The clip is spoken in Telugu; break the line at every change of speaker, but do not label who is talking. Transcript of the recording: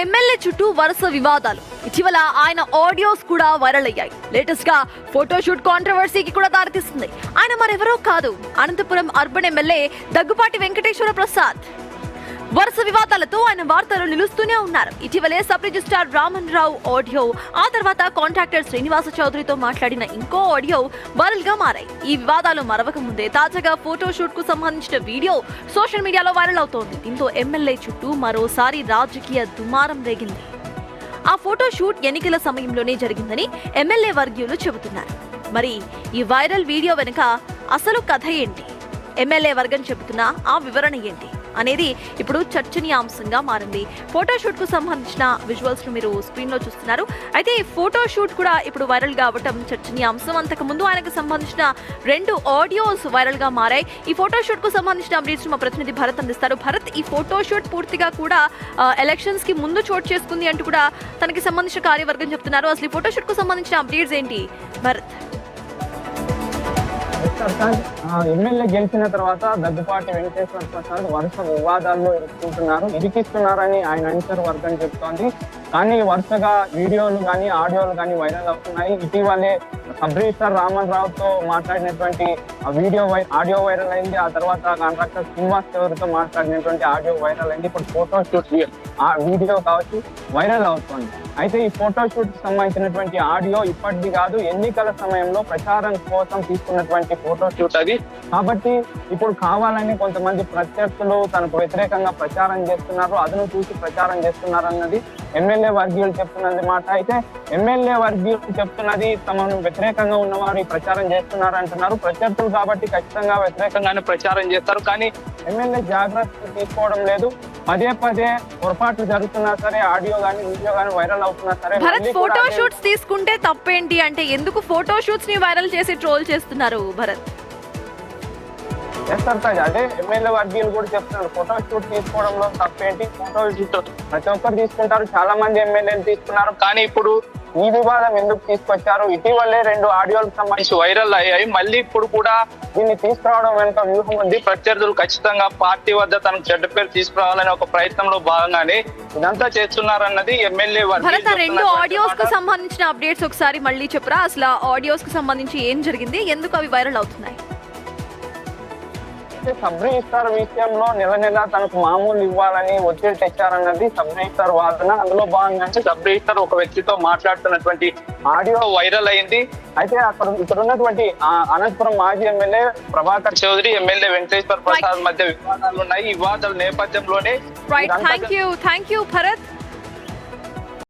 ఎమ్మెల్యే చుట్టూ వరుస వివాదాలు. ఇటీవల ఆయన ఆడియోస్ కూడా వైరల్ అయ్యాయి. లేటెస్ట్ గా ఫోటోషూట్ కాంట్రవర్సీకి కూడా దారితీస్తుంది. ఆయన మరెవరో కాదు, అనంతపురం అర్బన్ ఎమ్మెల్యే దగ్గుపాటి వెంకటేశ్వర ప్రసాద్. వరుస వివాదాలతో ఆయన వార్తలు నిలుస్తూనే ఉన్నారు. ఇటీవలే సబ్ రిజిస్ట్రార్ రామన్ రావు ఆడియో, ఆ తర్వాత కాంట్రాక్టర్ శ్రీనివాస చౌదరితో మాట్లాడిన ఇంకో ఆడియో వైరల్ గా మారాయి. ఈ వివాదాలు మరవక ముందే తాజాగా ఫోటోషూట్ కు సంబంధించిన వీడియో సోషల్ మీడియాలో వైరల్ అవుతోంది. దీంతో ఎమ్మెల్యే చుట్టూ మరోసారి రాజకీయ దుమారం రేగింది. ఆ ఫోటోషూట్ ఎన్నికల సమయంలోనే జరిగిందని ఎమ్మెల్యే వర్గీయులు చెబుతున్నారు. మరి ఈ వైరల్ వీడియో వెనుక అసలు కథ ఏంటి, ఎమ్మెల్యే వర్గం చెబుతున్న ఆ వివరణ ఏంటి అనేది ఇప్పుడు చర్చనీయాంశంగా మారింది. ఫోటోషూట్ కు సంబంధించిన విజువల్స్ ను మీరు స్క్రీన్ లో చూస్తున్నారు. అయితే ఈ ఫోటోషూట్ కూడా ఇప్పుడు వైరల్ కావటం చర్చనీయాంశం. అంతకు ముందు ఆయనకు సంబంధించిన 2 ఆడియోస్ వైరల్ గా మారాయి. ఈ ఫోటోషూట్ కు సంబంధించిన అప్డేట్స్ మా ప్రతినిధి భరత్ అందిస్తారు. భరత్, ఈ ఫోటోషూట్ పూర్తిగా కూడా ఎలక్షన్స్ కి ముందు చోటు చేసుకుంది అంటూ కూడా తనకి సంబంధించిన కార్యవర్గం చెప్తున్నారు. అసలు ఈ ఫోటోషూట్ కు సంబంధించిన అప్డేట్స్ ఏంటి భరత్?
ఎమ్మెల్యే గెలిచిన తర్వాత దగ్గుపాటి వెంకటేశ్వర ప్రసాద్ వరుస వివాదాల్లో ఇరికిస్తున్నారని ఆయన అనుచర వర్గం చెప్తోంది. కానీ వరుసగా వీడియోలు కానీ ఆడియోలు కానీ వైరల్ అవుతున్నాయి. ఇటీవలే సబ్ రిజిస్ట్రార్ రామన్ రావుతో మాట్లాడినటువంటి ఆడియో వైరల్ అయింది. ఆ తర్వాత కాంట్రాక్టర్ శ్రీనివాస్ చౌదరితో మాట్లాడినటువంటి ఆడియో వైరల్ అయింది. ఇప్పుడు ఫోటోషూట్ ఆ వీడియో కావచ్చు వైరల్ అవుతుంది. అయితే ఈ ఫోటోషూట్ కి సంబంధించినటువంటి ఆడియో ఇప్పటిది కాదు, ఎన్నికల సమయంలో ప్రచారం కోసం తీసుకున్నటువంటి ఫోటోషూట్ అది. కాబట్టి ఇప్పుడు కావాలని కొంతమంది ప్రత్యర్థులు తనకు వ్యతిరేకంగా ప్రచారం చేస్తున్నారు, అదను చూసి ప్రచారం చేస్తున్నారు అన్నది ఎమ్మెల్యే వర్గీయులు చెప్తున్నది మాట. అయితే ఎమ్మెల్యే వర్గీయులు చెప్తున్నది తమను వ్యతిరేకంగా ఉన్నవారు ఈ ప్రచారం చేస్తున్నారు అంటున్నారు. ప్రత్యర్థులు కాబట్టి ఖచ్చితంగా వ్యతిరేకంగానే ప్రచారం చేస్తారు. కానీ ఎమ్మెల్యే జాగ్రత్త తీసుకోవడం లేదు. పదే పదే పొరపాట్లు జరుగుతున్నా సరే, ఆడియో కానీ వీడియో కానీ వైరల్ అవుతున్నా సరే.
భరత్, ఫోటో షూట్స్ తీసుకుంటే తప్పేంటి అంటే ఎందుకు ఫోటో షూట్స్ ని వైరల్ చేసి ట్రోల్ చేస్తున్నారు భరత్?
చేస్తారు, అదే ఎమ్మెల్యే వర్గీయులు కూడా చెప్తున్నారు. ఫోటో షూట్ తీసుకోవడంలో తప్పేంటి, ఫోటో షూట్ ప్రతి ఒక్కరు తీసుకుంటారు, చాలా మంది ఎమ్మెల్యేలు తీసుకున్నారు. కానీ ఇప్పుడు ఈ వివాదం ఎందుకు తీసుకొచ్చారు? ఇటీవలే 2 ఆడియోలకు సంబంధించి వైరల్ అయ్యాయి. మళ్ళీ ఇప్పుడు కూడా దీన్ని తీసుకురావడం వెనుక వ్యూహం ఉంది. ప్రత్యర్థులు ఖచ్చితంగా పార్టీ వద్ద తనకు చెడ్డ పేరు తీసుకురావాలనే ఒక ప్రయత్నంలో భాగంగానే ఇదంతా చేస్తున్నారన్నది ఎమ్మెల్యే
భరత్. 2 ఆడియోస్ కు సంబంధించిన అప్డేట్స్ ఒకసారి మళ్ళీ చెప్పురా. అసలు ఆడియోస్ కు సంబంధించి ఏం జరిగింది, ఎందుకు అవి వైరల్ అవుతున్నాయి?
సబ్ రిజిస్ట్రార్ విషయంలో నెల తనకు మామూలు ఇవ్వాలని ఒత్తిడి తెచ్చారన్నది సబ్ రిజిస్ట్రార్ వాదన. అందులో భాగంగా సబ్ రిజిస్ట్రార్ ఒక వ్యక్తితో మాట్లాడుతున్నటువంటి ఆడియో వైరల్ అయింది. అయితే ఇక్కడ ఉన్నటువంటి అనంతపురం మాజీ ఎమ్మెల్యే ప్రభాకర్ చౌదరి, ఎమ్మెల్యే వెంకటేశ్వర ప్రసాద్ మధ్య వివాదాలు ఉన్నాయి. ఈ వివాదాల నేపథ్యంలోనే
థ్యాంక్ యూ భరత్.